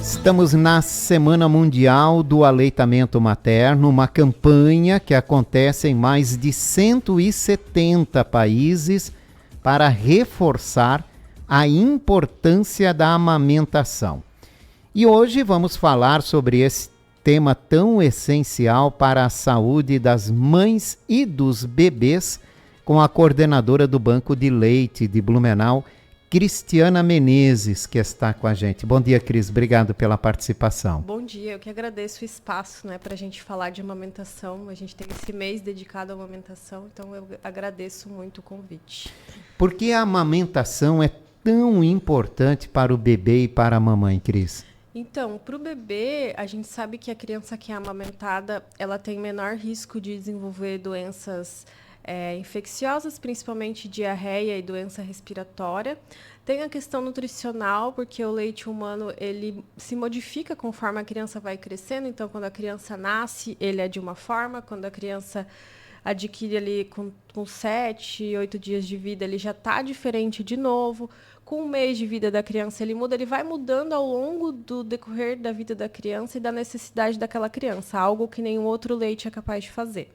Estamos na Semana Mundial do Aleitamento Materno, uma campanha que acontece em mais de 170 países para reforçar a importância da amamentação. E hoje vamos falar sobre esse tema tão essencial para a saúde das mães e dos bebês com a coordenadora do Banco de Leite de Blumenau, Cristiana Menezes, que está com a gente. Bom dia, Cris. Obrigado pela participação. Bom dia. Eu que agradeço o espaço, para a gente falar de amamentação. A gente tem esse mês dedicado à amamentação, então eu agradeço muito o convite. Por que a amamentação é tão importante para o bebê e para a mamãe, Cris? Então, para o bebê, a gente sabe que a criança que é amamentada, ela tem menor risco de desenvolver doenças infecciosas, principalmente diarreia e doença respiratória. Tem a questão nutricional, porque o leite humano ele se modifica conforme a criança vai crescendo. Então, quando a criança nasce, ele é de uma forma. Quando a criança adquire ali com 7, 8 dias de vida, ele já está diferente de novo. Com 1 mês de vida da criança, ele muda. Ele vai mudando ao longo do decorrer da vida da criança e da necessidade daquela criança, algo que nenhum outro leite é capaz de fazer.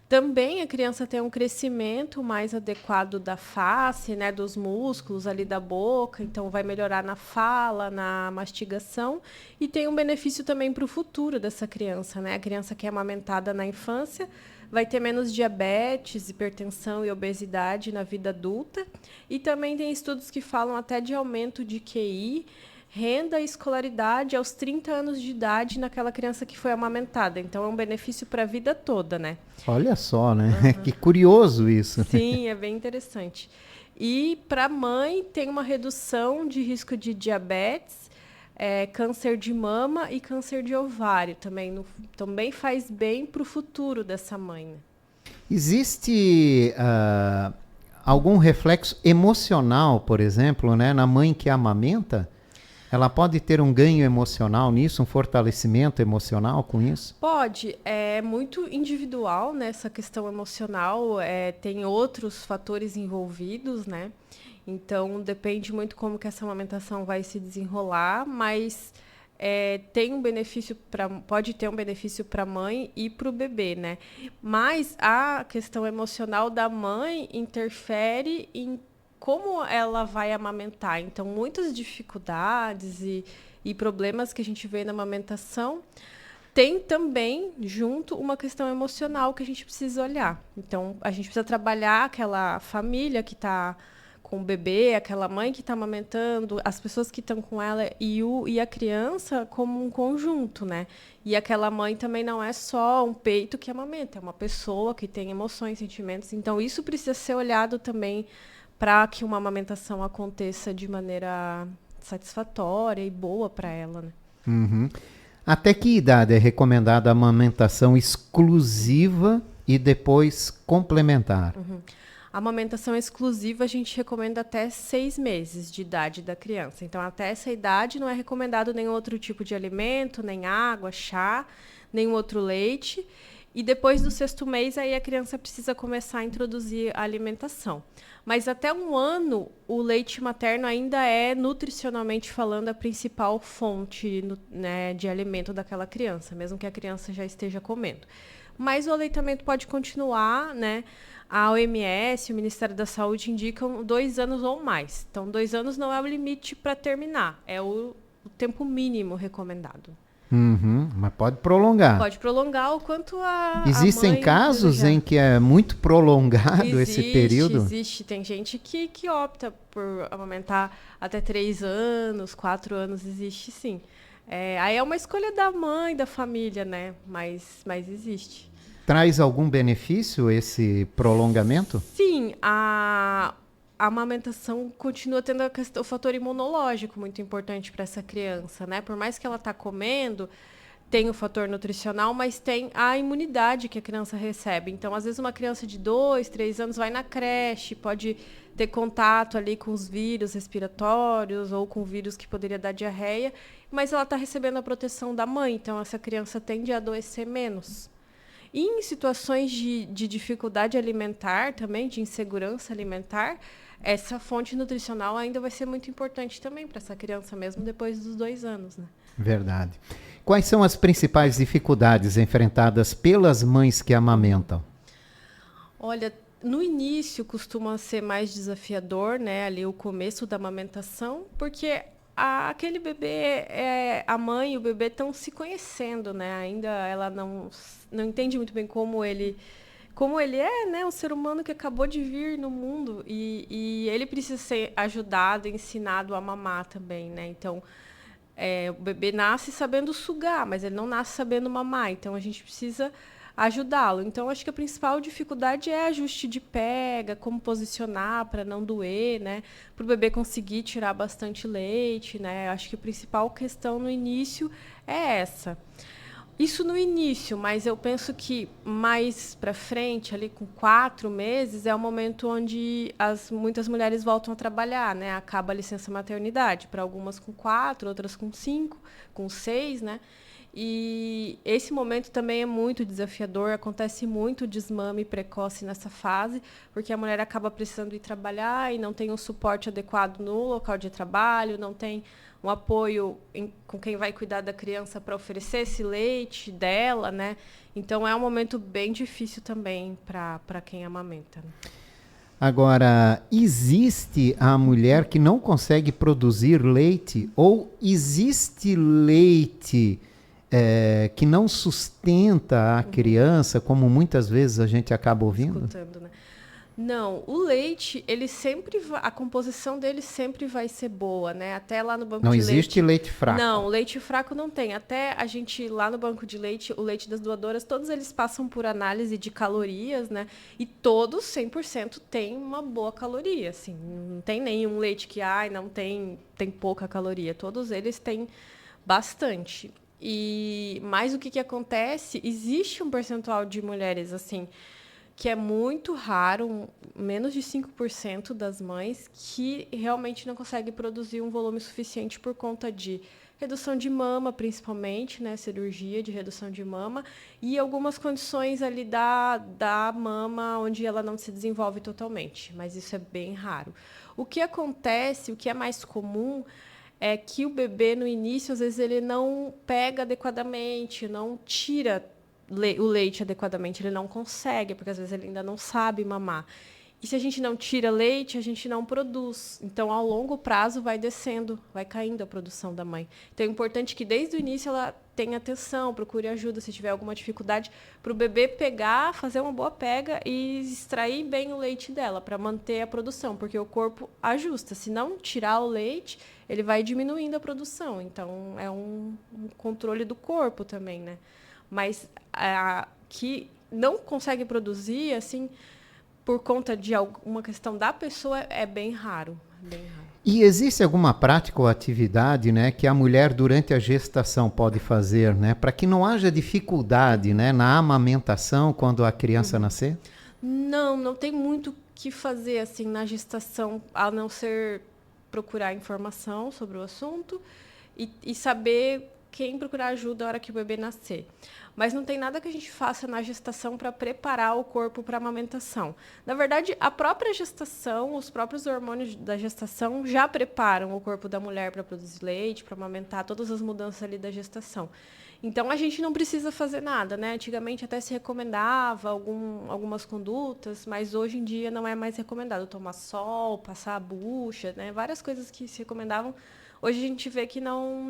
Também a criança tem um crescimento mais adequado da face, dos músculos ali da boca, então vai melhorar na fala, na mastigação, e tem um benefício também para o futuro dessa criança, A criança que é amamentada na infância vai ter menos diabetes, hipertensão e obesidade na vida adulta, e também tem estudos que falam até de aumento de QI, renda e escolaridade aos 30 anos de idade naquela criança que foi amamentada. Então, é um benefício para a vida toda, Olha só, Que curioso isso. Sim, é bem interessante. E para a mãe, tem uma redução de risco de diabetes, câncer de mama e câncer de ovário. Também faz bem para o futuro dessa mãe. Existe algum reflexo emocional, por exemplo, na mãe que amamenta? Ela pode ter um ganho emocional nisso, um fortalecimento emocional com isso? Pode. É muito individual, essa questão emocional. Tem outros fatores envolvidos, Então, depende muito como que essa amamentação vai se desenrolar, mas pode ter um benefício para a mãe e para o bebê, Mas a questão emocional da mãe interfere em como ela vai amamentar. Então, muitas dificuldades e problemas que a gente vê na amamentação tem também, junto, uma questão emocional que a gente precisa olhar. Então, a gente precisa trabalhar aquela família que está com o bebê, aquela mãe que está amamentando, as pessoas que estão com ela e a criança como um conjunto, E aquela mãe também não é só um peito que amamenta, é uma pessoa que tem emoções, sentimentos. Então, isso precisa ser olhado também para que uma amamentação aconteça de maneira satisfatória e boa para ela. Uhum. Até que idade é recomendada a amamentação exclusiva e depois complementar? A amamentação exclusiva a gente recomenda até 6 meses de idade da criança. Então, até essa idade não é recomendado nenhum outro tipo de alimento, nem água, chá, nenhum outro leite. E depois do 6º mês, aí a criança precisa começar a introduzir a alimentação. Mas até 1 ano, o leite materno ainda é, nutricionalmente falando, a principal fonte de alimento daquela criança, mesmo que a criança já esteja comendo. Mas o aleitamento pode continuar, A OMS, o Ministério da Saúde, indicam 2 anos ou mais. Então, 2 anos não é o limite para terminar, é o tempo mínimo recomendado. Mas pode prolongar. Pode prolongar o quanto Existem a mãe casos desejar. em que é muito prolongado esse período? Existe. Tem gente que opta por amamentar até 3 anos, 4 anos, existe sim. Aí é uma escolha da mãe, da família, Mas existe. Traz algum benefício esse prolongamento? Sim, a amamentação continua tendo o fator imunológico muito importante para essa criança, Por mais que ela está comendo, tem o fator nutricional, mas tem a imunidade que a criança recebe. Então, às vezes, uma criança de 2, 3 anos vai na creche, pode ter contato ali com os vírus respiratórios ou com vírus que poderia dar diarreia, mas ela está recebendo a proteção da mãe, então essa criança tende a adoecer menos. E em situações de dificuldade alimentar também, de insegurança alimentar, essa fonte nutricional ainda vai ser muito importante também para essa criança, mesmo depois dos 2 anos, né? Verdade. Quais são as principais dificuldades enfrentadas pelas mães que amamentam? Olha, no início costuma ser mais desafiador, né? Ali o começo da amamentação, porque aquele bebê, a mãe e o bebê estão se conhecendo, né? Ainda ela não entende muito bem como ele é, né? Um ser humano que acabou de vir no mundo e ele precisa ser ajudado, ensinado a mamar também, né? Então, o bebê nasce sabendo sugar, mas ele não nasce sabendo mamar. Então, a gente precisa ajudá-lo. Então, acho que a principal dificuldade é ajuste de pega, como posicionar para não doer, né? Para o bebê conseguir tirar bastante leite, né? Acho que a principal questão no início é essa. Isso no início, mas eu penso que mais para frente, ali com 4 meses, é o momento onde muitas mulheres voltam a trabalhar, né? Acaba a licença maternidade, para algumas com 4, outras com 5, com 6, né? E esse momento também é muito desafiador, acontece muito desmame precoce nessa fase, porque a mulher acaba precisando ir trabalhar e não tem um suporte adequado no local de trabalho, não tem um apoio com quem vai cuidar da criança para oferecer esse leite dela, né? Então é um momento bem difícil também para quem amamenta, né? Agora, existe a mulher que não consegue produzir leite ou existe leite que não sustenta a criança, como muitas vezes a gente acaba ouvindo? Escutando, né? Não, o leite, ele sempre a composição dele sempre vai ser boa, né? Até lá no banco Não de existe leite fraco. Não, leite fraco não tem. Até a gente lá no banco de leite, o leite das doadoras, todos eles passam por análise de calorias, né? E todos 100% têm uma boa caloria, assim. Não tem nenhum leite que não tem pouca caloria. Todos eles têm bastante. Mas o que acontece? Existe um percentual de mulheres assim que é muito raro, menos de 5% das mães, que realmente não conseguem produzir um volume suficiente por conta de redução de mama, principalmente, né, cirurgia de redução de mama, e algumas condições ali da mama onde ela não se desenvolve totalmente, mas isso é bem raro. O que acontece, o que é mais comum, é que o bebê, no início, às vezes, ele não pega adequadamente, não tira o leite adequadamente, ele não consegue, porque às vezes ele ainda não sabe mamar. E se a gente não tira leite, a gente não produz. Então, ao longo prazo, vai descendo, vai caindo a produção da mãe. Então, é importante que, desde o início, ela tenha atenção, procure ajuda se tiver alguma dificuldade, para o bebê pegar, fazer uma boa pega e extrair bem o leite dela, para manter a produção, porque o corpo ajusta. Se não tirar o leite, ele vai diminuindo a produção. Então, é um controle do corpo também, né? Mas que não consegue produzir, assim, por conta de alguma questão da pessoa, é bem raro. Bem raro. E existe alguma prática ou atividade, né, que a mulher durante a gestação pode fazer, né, para que não haja dificuldade, né, na amamentação quando a criança nascer? Não tem muito o que fazer assim na gestação, a não ser procurar informação sobre o assunto e saber quem procurar ajuda na hora que o bebê nascer. Mas não tem nada que a gente faça na gestação para preparar o corpo para a amamentação. Na verdade, a própria gestação, os próprios hormônios da gestação já preparam o corpo da mulher para produzir leite, para amamentar, todas as mudanças ali da gestação. Então, a gente não precisa fazer nada, né? Antigamente até se recomendava algumas condutas, mas hoje em dia não é mais recomendado tomar sol, passar a bucha, né? Várias coisas que se recomendavam. Hoje a gente vê que não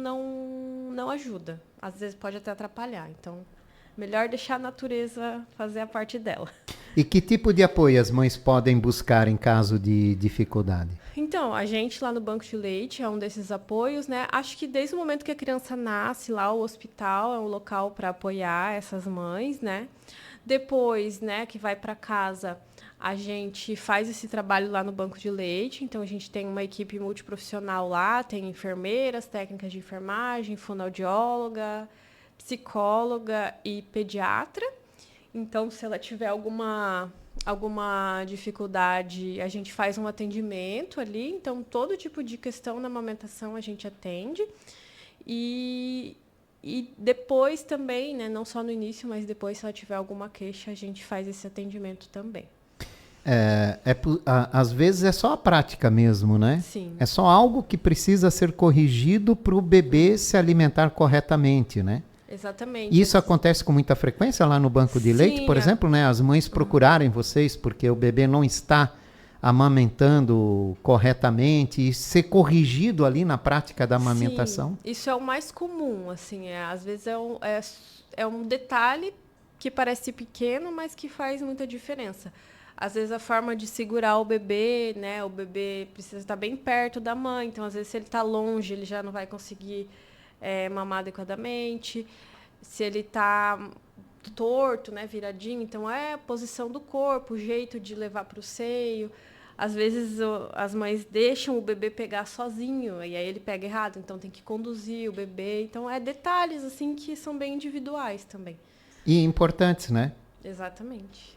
ajuda. Às vezes pode até atrapalhar. Então, melhor deixar a natureza fazer a parte dela. E que tipo de apoio as mães podem buscar em caso de dificuldade? Então, a gente lá no Banco de Leite é um desses apoios, né? Acho que desde o momento que a criança nasce, lá o hospital é um local para apoiar essas mães, né? Depois, né, que vai para casa, a gente faz esse trabalho lá no Banco de Leite. Então, a gente tem uma equipe multiprofissional lá, tem enfermeiras, técnicas de enfermagem, fonoaudióloga, psicóloga e pediatra. Então, se ela tiver alguma dificuldade, a gente faz um atendimento ali. Então, todo tipo de questão na amamentação a gente atende. E depois também, né, não só no início, mas depois, se ela tiver alguma queixa, a gente faz esse atendimento também. Às vezes é só a prática mesmo, né? Sim. É só algo que precisa ser corrigido para o bebê se alimentar corretamente, né? Exatamente. Isso acontece com muita frequência lá no banco de leite, por exemplo, né? As mães procurarem vocês porque o bebê não está amamentando corretamente e ser corrigido ali na prática da amamentação? Sim, isso é o mais comum, assim, às vezes é um detalhe que parece pequeno, mas que faz muita diferença. Às vezes a forma de segurar o bebê, né? O bebê precisa estar bem perto da mãe, então às vezes se ele está longe, ele já não vai conseguir mamar adequadamente. Se ele está torto, né, viradinho, então é a posição do corpo, o jeito de levar para o seio. Às vezes as mães deixam o bebê pegar sozinho, e aí ele pega errado, então tem que conduzir o bebê. Então é detalhes assim que são bem individuais também. E importantes, né? Exatamente.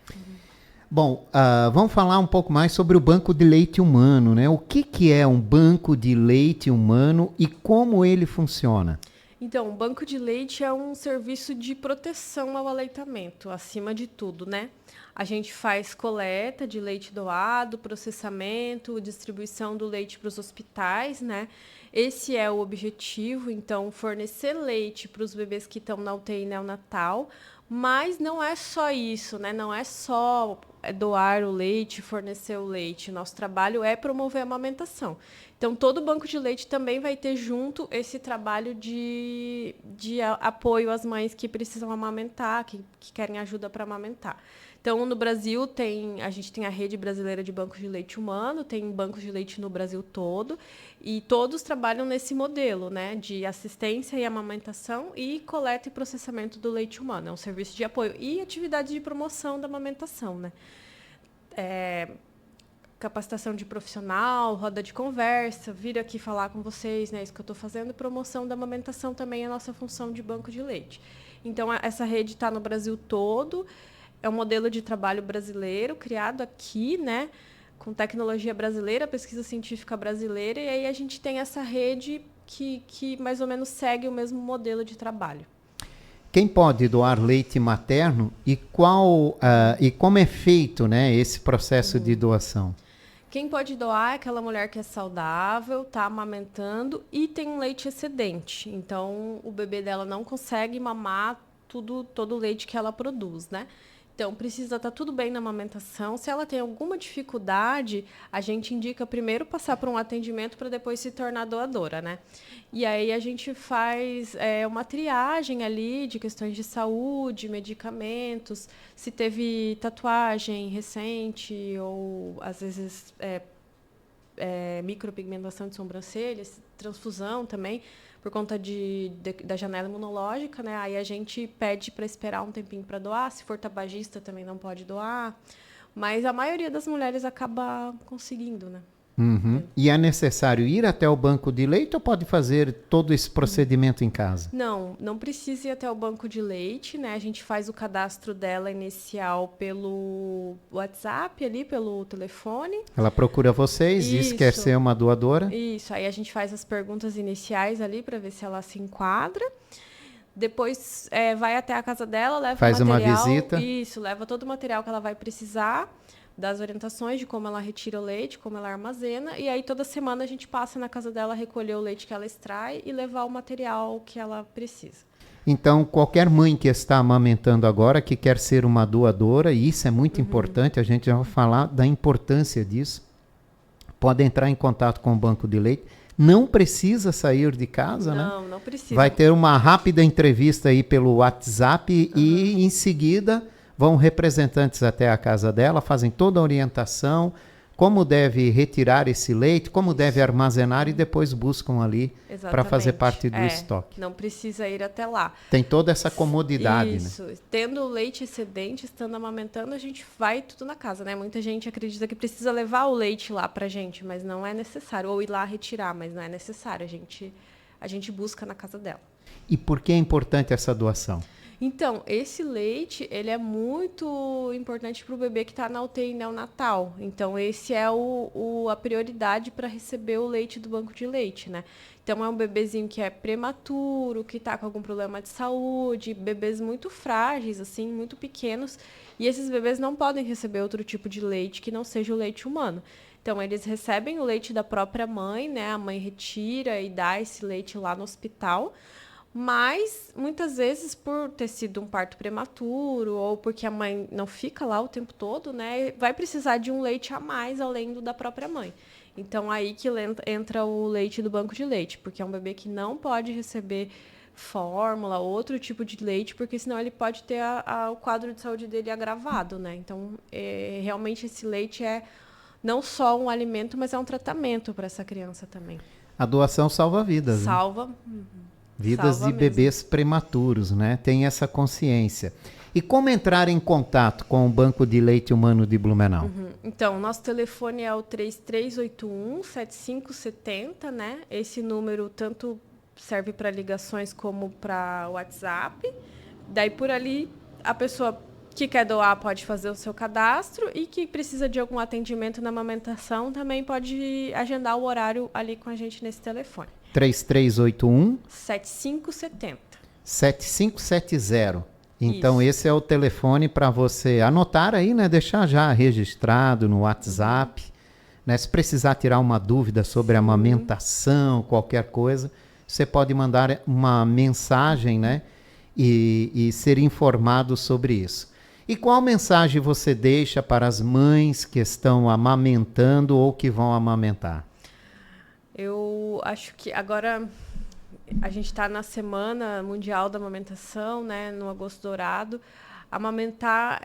Bom, vamos falar um pouco mais sobre o banco de leite humano, né? O que é um banco de leite humano e como ele funciona? Então, o banco de leite é um serviço de proteção ao aleitamento, acima de tudo, né? A gente faz coleta de leite doado, processamento, distribuição do leite para os hospitais, né? Esse é o objetivo, então, fornecer leite para os bebês que estão na UTI neonatal, mas não é só isso, né? Não é só doar o leite, fornecer o leite. Nosso trabalho é promover a amamentação. Então, todo banco de leite também vai ter junto esse trabalho de apoio às mães que precisam amamentar, que querem ajuda para amamentar. Então, no Brasil, a gente tem a Rede Brasileira de Bancos de Leite Humano, tem bancos de leite no Brasil todo, e todos trabalham nesse modelo, né, de assistência e amamentação e coleta e processamento do leite humano. É um serviço de apoio e atividade de promoção da amamentação, né? Capacitação de profissional, roda de conversa, vir aqui falar com vocês, né? Isso que eu estou fazendo. Promoção da amamentação também é a nossa função de banco de leite. Então, essa rede está no Brasil todo. É um modelo de trabalho brasileiro, criado aqui, né? Com tecnologia brasileira, pesquisa científica brasileira. E aí a gente tem essa rede que mais ou menos segue o mesmo modelo de trabalho. Quem pode doar leite materno e como é feito, né, esse processo de doação? Quem pode doar é aquela mulher que é saudável, está amamentando e tem um leite excedente. Então, o bebê dela não consegue mamar todo o leite que ela produz, né? Então, precisa estar tudo bem na amamentação. Se ela tem alguma dificuldade, a gente indica primeiro passar por um atendimento para depois se tornar doadora, né? E aí a gente faz uma triagem ali de questões de saúde, medicamentos, se teve tatuagem recente ou, às vezes, micropigmentação de sobrancelhas, transfusão também, por conta da janela imunológica, né? Aí a gente pede para esperar um tempinho para doar. Se for tabagista, também não pode doar. Mas a maioria das mulheres acaba conseguindo, né? Uhum. E é necessário ir até o banco de leite ou pode fazer todo esse procedimento em casa? Não precisa ir até o banco de leite, né? A gente faz o cadastro dela inicial pelo WhatsApp, ali, pelo telefone. Ela procura vocês, diz que quer ser uma doadora? Isso, aí a gente faz as perguntas iniciais ali para ver se ela se enquadra. Depois vai até a casa dela, leva faz o material. Uma visita. Isso, leva todo o material que ela vai precisar, das orientações de como ela retira o leite, como ela armazena, e aí toda semana a gente passa na casa dela, recolher o leite que ela extrai e levar o material que ela precisa. Então, qualquer mãe que está amamentando agora, que quer ser uma doadora, e isso é muito importante, a gente já vai falar da importância disso, pode entrar em contato com o banco de leite. Não precisa sair de casa, né? Não precisa. Vai ter uma rápida entrevista aí pelo WhatsApp e, em seguida, vão representantes até a casa dela, fazem toda a orientação, como deve retirar esse leite, como deve armazenar e depois buscam ali para fazer parte do estoque. Não precisa ir até lá. Tem toda essa comodidade, Isso. né? Tendo leite excedente, estando amamentando, a gente vai tudo na casa, né? Muita gente acredita que precisa levar o leite lá pra gente, mas não é necessário. Ou ir lá retirar, mas não é necessário. A gente busca na casa dela. E por que é importante essa doação? Então, esse leite, ele é muito importante para o bebê que está na UTI neonatal. Então, esse é a prioridade para receber o leite do banco de leite, né? Então, é um bebezinho que é prematuro, que está com algum problema de saúde, bebês muito frágeis, assim, muito pequenos. E esses bebês não podem receber outro tipo de leite que não seja o leite humano. Então, eles recebem o leite da própria mãe, né? A mãe retira e dá esse leite lá no hospital. Mas, muitas vezes, por ter sido um parto prematuro ou porque a mãe não fica lá o tempo todo, né, vai precisar de um leite a mais além do da própria mãe. Então, aí que entra o leite do banco de leite, porque é um bebê que não pode receber fórmula, outro tipo de leite, porque senão ele pode ter o quadro de saúde dele agravado, né? Então, realmente esse leite é não só um alimento, mas é um tratamento para essa criança também. A doação salva vidas, né? Salva. Vidas Salva de mesmo. bebês prematuros, né? Tem essa consciência. E como entrar em contato com o Banco de Leite Humano de Blumenau? Então, nosso telefone é o 3381-7570, né? Esse número tanto serve para ligações como para WhatsApp. Daí, por ali, a pessoa que quer doar pode fazer o seu cadastro e que precisa de algum atendimento na amamentação também pode agendar o horário ali com a gente nesse telefone. 3381 7570. 7570. Então, Isso. esse é o telefone para você anotar aí, né? Deixar já registrado no WhatsApp. Né? Se precisar tirar uma dúvida sobre a amamentação, qualquer coisa, você pode mandar uma mensagem, né? E ser informado sobre isso. E qual mensagem você deixa para as mães que estão amamentando ou que vão amamentar? Eu acho que agora a gente está na Semana Mundial da Amamentação, né, no Agosto Dourado. Amamentar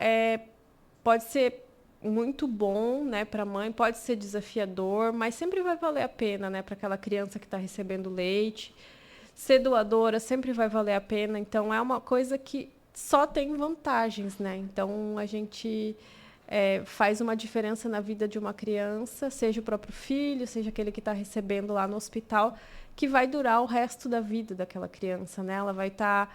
pode ser muito bom, né, para a mãe, pode ser desafiador, mas sempre vai valer a pena, né, para aquela criança que está recebendo leite. Ser doadora sempre vai valer a pena, então é uma coisa que só tem vantagens, né? Então a gente faz uma diferença na vida de uma criança, seja o próprio filho, seja aquele que está recebendo lá no hospital, que vai durar o resto da vida daquela criança, né? Ela vai estar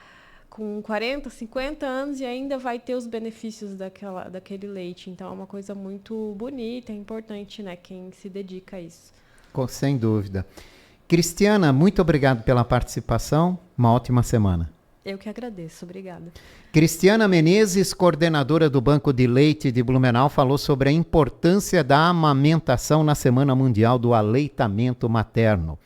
com 40, 50 anos e ainda vai ter os benefícios daquele leite. Então é uma coisa muito bonita, é importante, né? Quem se dedica a isso. Sem dúvida. Cristiana, muito obrigado pela participação. Uma ótima semana. Eu que agradeço. Obrigada. Cristiana Menezes, coordenadora do Banco de Leite de Blumenau, falou sobre a importância da amamentação na Semana Mundial do Aleitamento Materno.